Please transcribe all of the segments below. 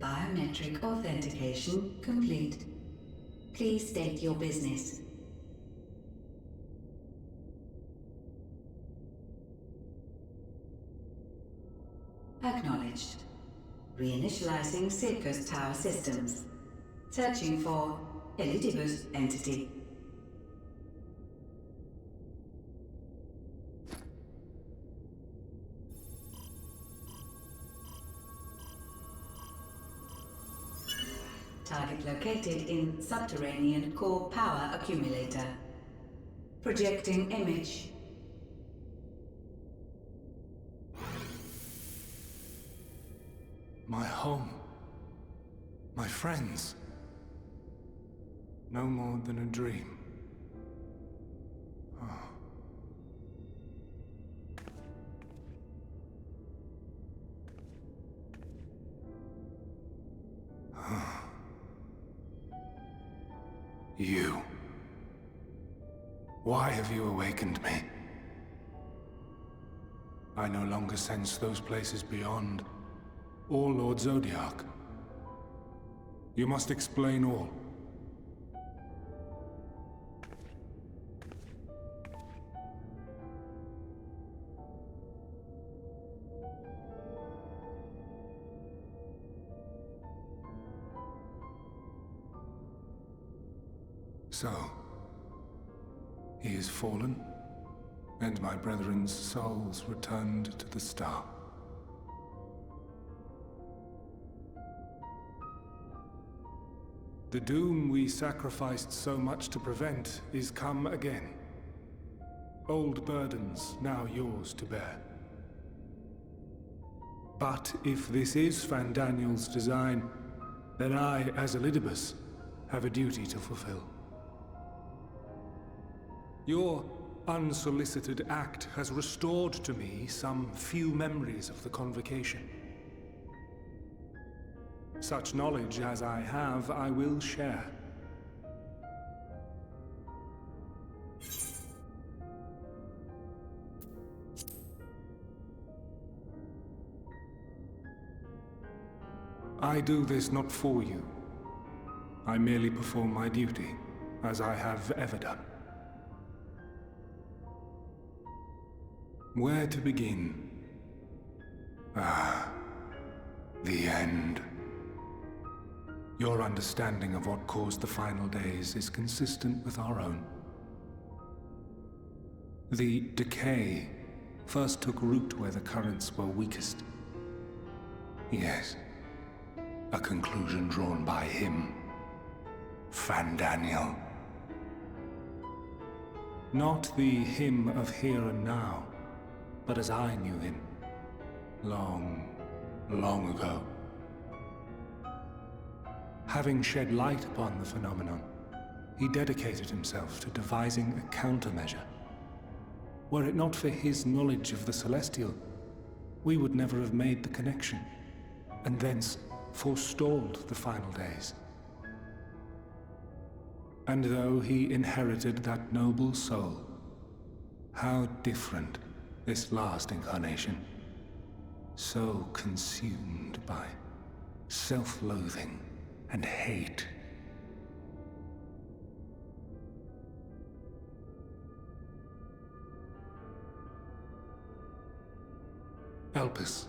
Biometric authentication complete. Please state your business. Acknowledged. Reinitializing Circus Tower systems. Searching for Elidibus entity. Target located in subterranean core power accumulator. Projecting image. My home. My friends. No more than a dream. You. Why have you awakened me? I no longer sense those places beyond, or Lord Zodiac. You must explain all. So, he is fallen, and my brethren's souls returned to the star. The doom we sacrificed so much to prevent is come again. Old burdens now yours to bear. But if this is Fandaniel's design, then I, as Elidibus, have a duty to fulfill. Your unsolicited act has restored to me some few memories of the Convocation. Such knowledge as I have, I will share. I do this not for you. I merely perform my duty, as I have ever done. Where to begin? The end. Your understanding of what caused the final days is consistent with our own. The decay first took root where the currents were weakest. Yes, a conclusion drawn by him, Fandaniel. Not the him of here and now, but as I knew him, long, long ago. Having shed light upon the phenomenon, he dedicated himself to devising a countermeasure. Were it not for his knowledge of the Celestial, we would never have made the connection, and thence forestalled the final days. And though he inherited that noble soul, how different this last incarnation. So consumed by self-loathing and hate. Elpis.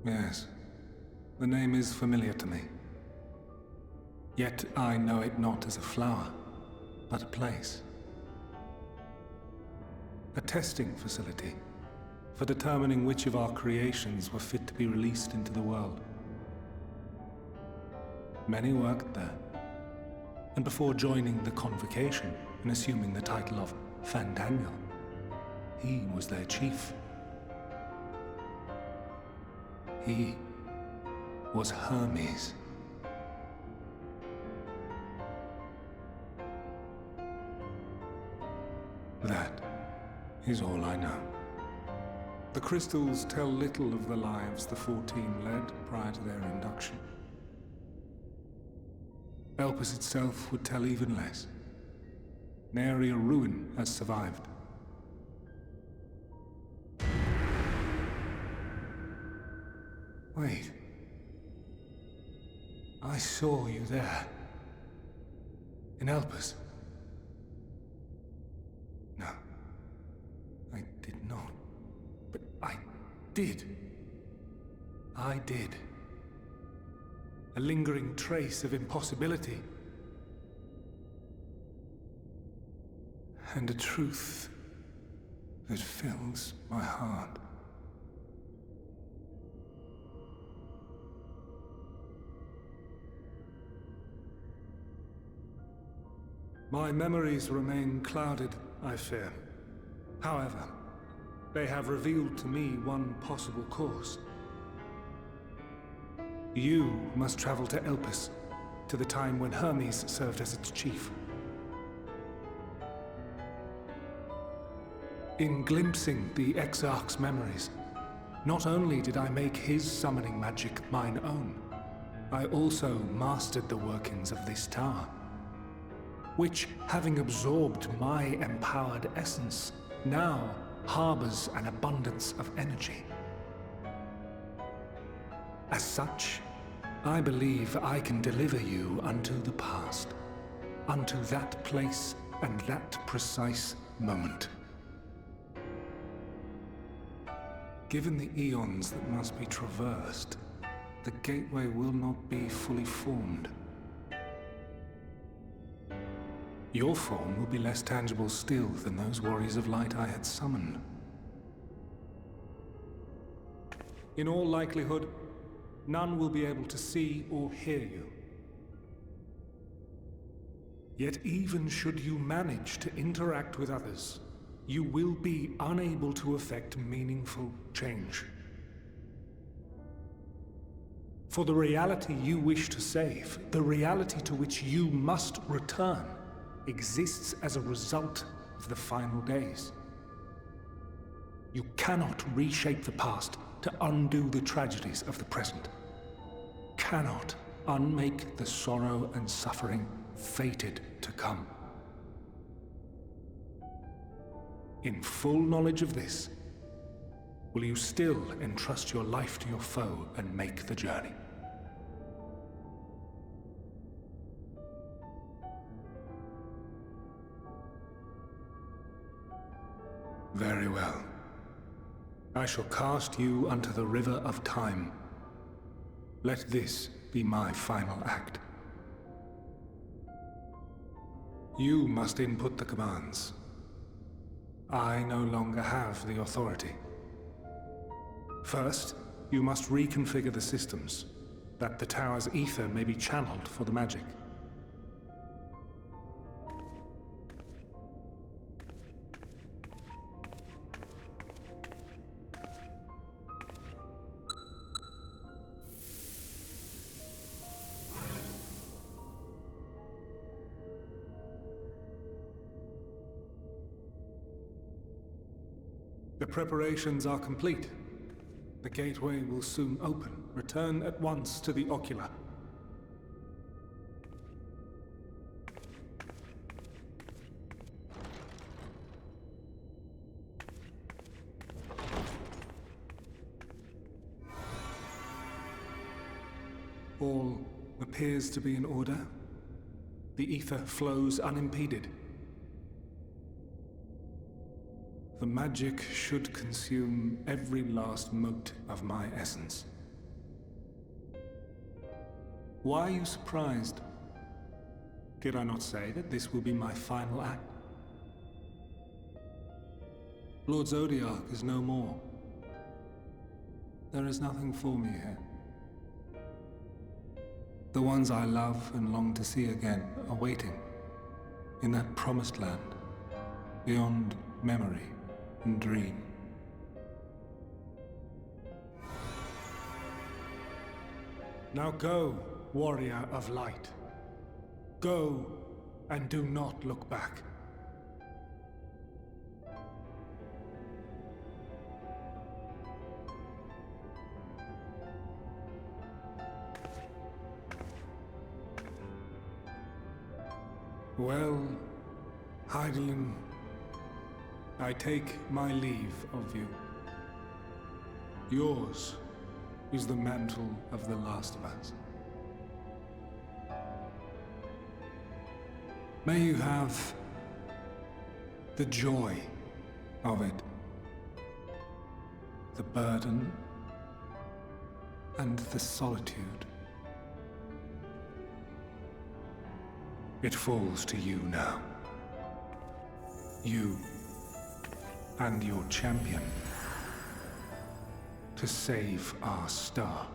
Yes, the name is familiar to me. Yet I know it not as a flower, but a place. A testing facility for determining which of our creations were fit to be released into the world. Many worked there, and before joining the Convocation and assuming the title of Fandaniel, he was their chief. He was Hermes. That is all I know. The crystals tell little of the lives the 14 led prior to their induction. Elpis itself would tell even less. Nary a ruin has survived. Wait. I saw you there. In Elpis. No. I did not. But I did. I did. A lingering trace of impossibility. And a truth that fills my heart. My memories remain clouded, I fear. However, they have revealed to me one possible course. You must travel to Elpis, to the time when Hermes served as its chief. In glimpsing the Exarch's memories, not only did I make his summoning magic mine own, I also mastered the workings of this tower, which, having absorbed my empowered essence, now harbors an abundance of energy. As such, I believe I can deliver you unto the past, unto that place and that precise moment. Given the eons that must be traversed, the gateway will not be fully formed. Your form will be less tangible still than those warriors of light I had summoned. In all likelihood, none will be able to see or hear you. Yet even should you manage to interact with others, you will be unable to effect meaningful change. For the reality you wish to save, the reality to which you must return, exists as a result of the final days. You cannot reshape the past to undo the tragedies of the present. Cannot unmake the sorrow and suffering fated to come. In full knowledge of this, will you still entrust your life to your foe and make the journey? Very well. I shall cast you unto the river of time. Let this be my final act. You must input the commands. I no longer have the authority. First, you must reconfigure the systems, that the tower's ether may be channeled for the magic. The preparations are complete. The gateway will soon open. Return at once to the ocular. All appears to be in order. The ether flows unimpeded. The magic should consume every last mote of my essence. Why are you surprised? Did I not say that this will be my final act? Lord Zodiac is no more. There is nothing for me here. The ones I love and long to see again are waiting in that promised land, beyond memory and dream. Now go, warrior of light. Go, and do not look back. Well, Heidelin, I take my leave of you. Yours is the mantle of the last of us. May you have the joy of it, the burden and the solitude. It falls to you now. You and your champion to save our star.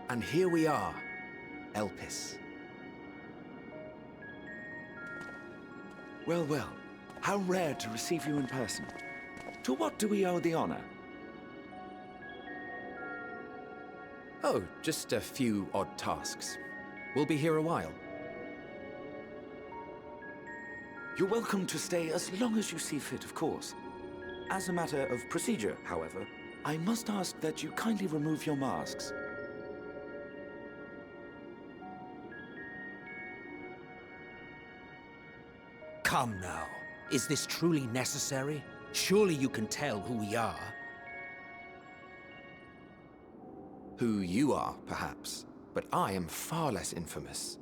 And here we are, Elpis. Well, well, how rare to receive you in person. To what do we owe the honor? Oh, just a few odd tasks. We'll be here a while. You're welcome to stay as long as you see fit, of course. As a matter of procedure, however, I must ask that you kindly remove your masks. Come now. Is this truly necessary? Surely you can tell who we are. Who you are, perhaps, but I am far less infamous.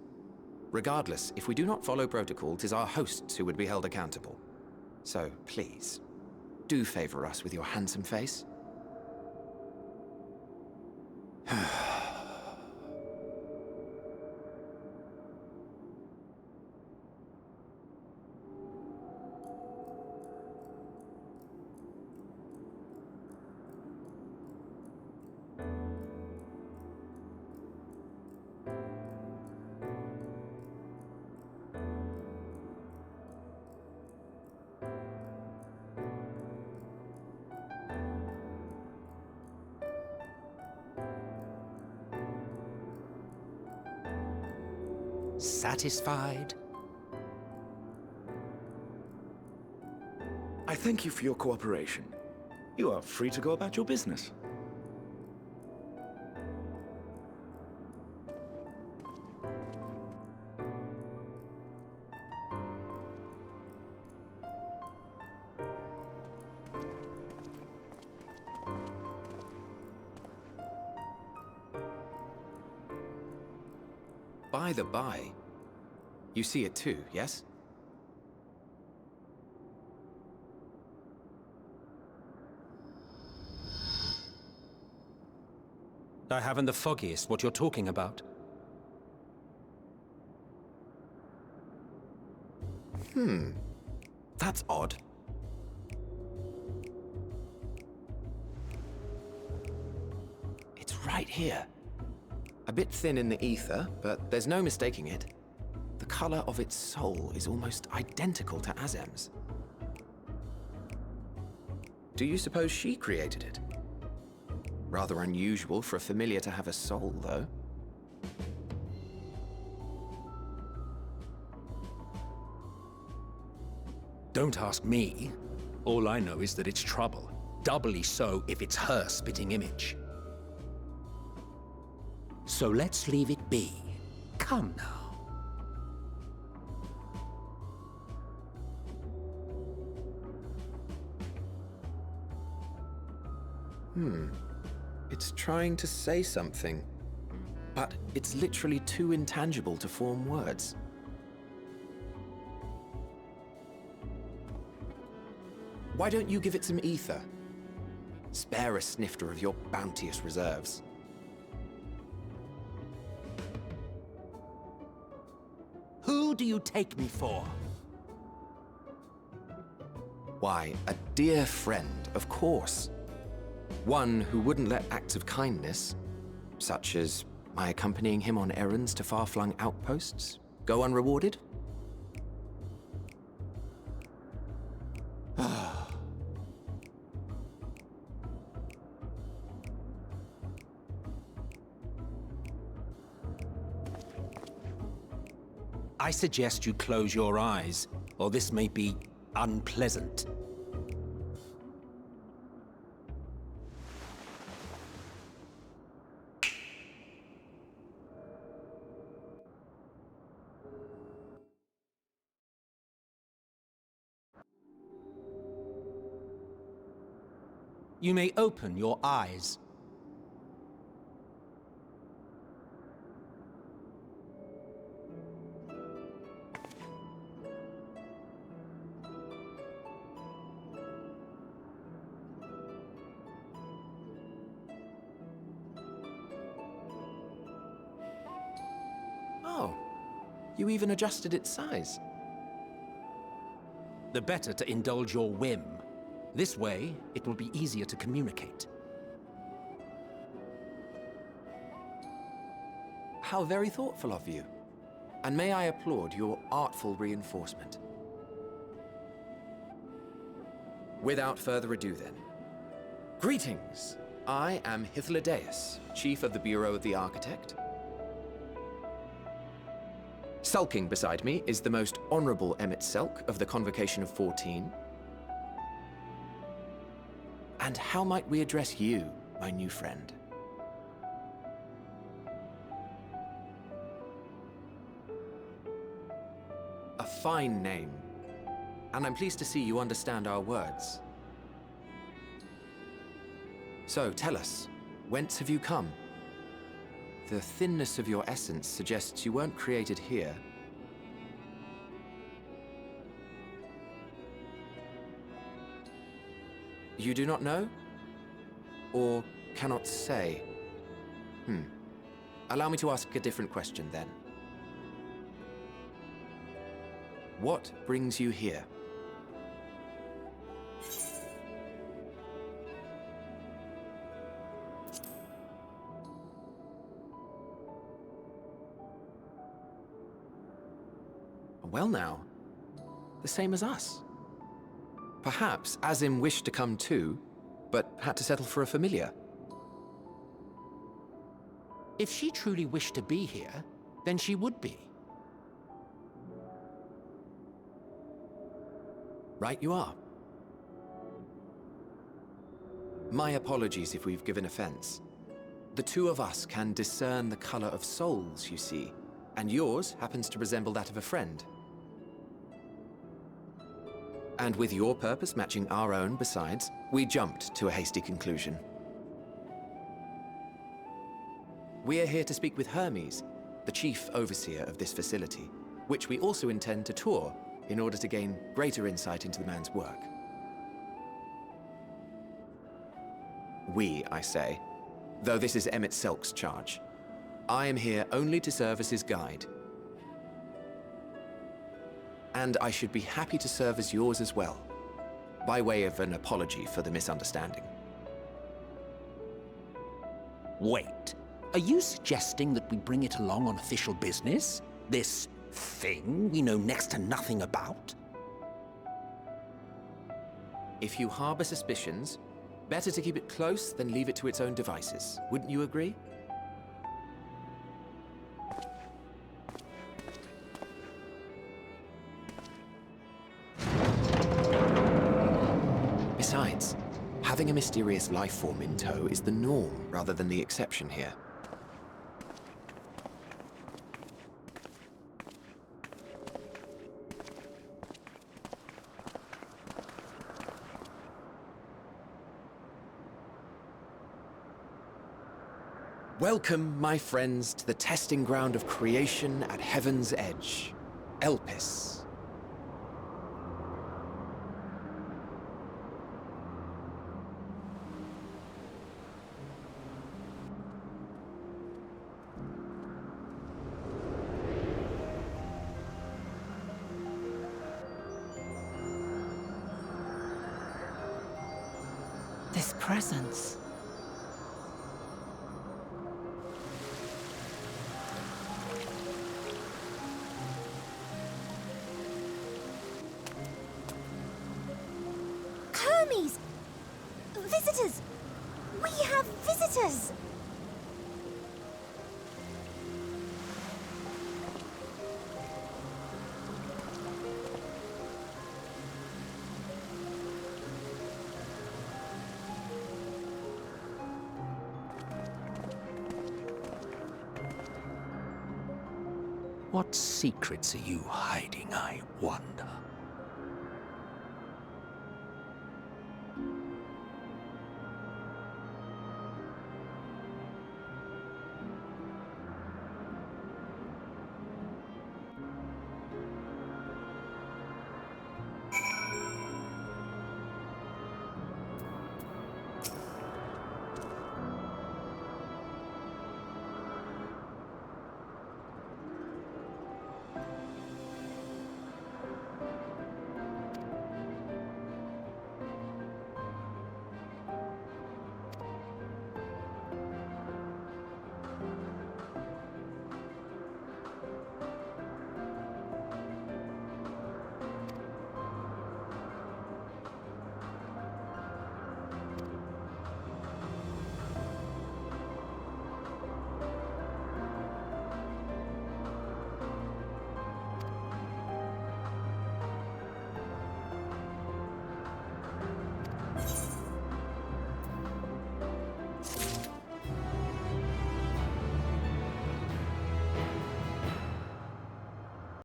Regardless, if we do not follow protocol, 'tis our hosts who would be held accountable. So, please, do favor us with your handsome face. Satisfied? I thank you for your cooperation. You are free to go about your business. By the by, you see it too, yes? I haven't the foggiest what you're talking about. That's odd. It's right here. A bit thin in the ether, but there's no mistaking it. The color of its soul is almost identical to Azem's. Do you suppose she created it? Rather unusual for a familiar to have a soul, though. Don't ask me. All I know is that it's trouble. Doubly so if it's her spitting image. So let's leave it be. Come now. It's trying to say something, but it's literally too intangible to form words. Why don't you give it some ether? Spare a snifter of your bounteous reserves. Who do you take me for? Why, a dear friend, of course. One who wouldn't let acts of kindness, such as my accompanying him on errands to far-flung outposts, go unrewarded? I suggest you close your eyes, or this may be unpleasant. You may open your eyes. You even adjusted its size. The better to indulge your whim. This way, it will be easier to communicate. How very thoughtful of you. And may I applaud your artful reinforcement. Without further ado then. Greetings! I am Hythlodaeus, Chief of the Bureau of the Architect. Sulking beside me is the most honorable Emmett Selk of the Convocation of 14. And how might we address you, my new friend? A fine name. And I'm pleased to see you understand our words. So, tell us, whence have you come? The thinness of your essence suggests you weren't created here. You do not know? Or cannot say? Allow me to ask a different question then. What brings you here? Well now, the same as us. Perhaps Azim wished to come too, but had to settle for a familiar. If she truly wished to be here, then she would be. Right you are. My apologies if we've given offense. The two of us can discern the color of souls, you see, and yours happens to resemble that of a friend. And with your purpose matching our own besides, we jumped to a hasty conclusion. We are here to speak with Hermes, the chief overseer of this facility, which we also intend to tour in order to gain greater insight into the man's work. We, I say, though this is Emmett Selk's charge. I am here only to serve as his guide. And I should be happy to serve as yours as well, by way of an apology for the misunderstanding. Wait, are you suggesting that we bring it along on official business? This thing we know next to nothing about? If you harbor suspicions, better to keep it close than leave it to its own devices. Wouldn't you agree? Besides, having a mysterious life form in tow is the norm rather than the exception here. Welcome, my friends, to the testing ground of creation at Heaven's Edge, Elpis. This presence. Hermes! Visitors! We have visitors! What secrets are you hiding, I wonder?